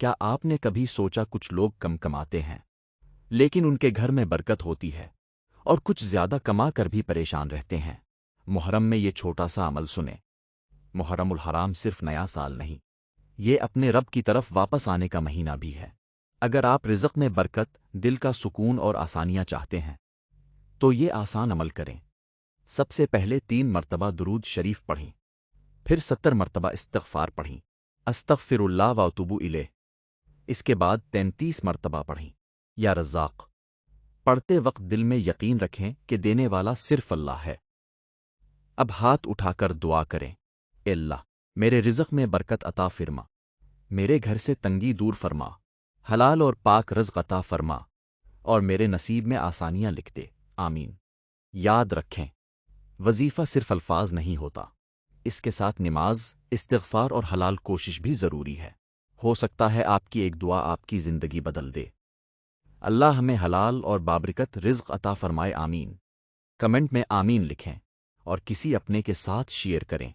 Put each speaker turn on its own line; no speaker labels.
کیا آپ نے کبھی سوچا کچھ لوگ کم کماتے ہیں لیکن ان کے گھر میں برکت ہوتی ہے، اور کچھ زیادہ کما کر بھی پریشان رہتے ہیں؟ محرم میں یہ چھوٹا سا عمل سنیں۔ محرم الحرام صرف نیا سال نہیں، یہ اپنے رب کی طرف واپس آنے کا مہینہ بھی ہے۔ اگر آپ رزق میں برکت، دل کا سکون اور آسانیاں چاہتے ہیں تو یہ آسان عمل کریں۔ سب سے پہلے 3 مرتبہ درود شریف پڑھیں، پھر 70 مرتبہ استغفار پڑھیں، استغفر اللہ و اتوب الیہ۔ اس کے بعد 33 مرتبہ پڑھیں، یا رزاق۔ پڑھتے وقت دل میں یقین رکھیں کہ دینے والا صرف اللہ ہے۔ اب ہاتھ اٹھا کر دعا کریں، اے اللہ، میرے رزق میں برکت عطا فرما، میرے گھر سے تنگی دور فرما، حلال اور پاک رزق عطا فرما، اور میرے نصیب میں آسانیاں لکھ دے، آمین۔ یاد رکھیں، وظیفہ صرف الفاظ نہیں ہوتا، اس کے ساتھ نماز، استغفار اور حلال کوشش بھی ضروری ہے۔ ہو سکتا ہے آپ کی ایک دعا آپ کی زندگی بدل دے۔ اللہ ہمیں حلال اور بابرکت رزق عطا فرمائے، آمین۔ کمنٹ میں آمین لکھیں اور کسی اپنے کے ساتھ شیئر کریں۔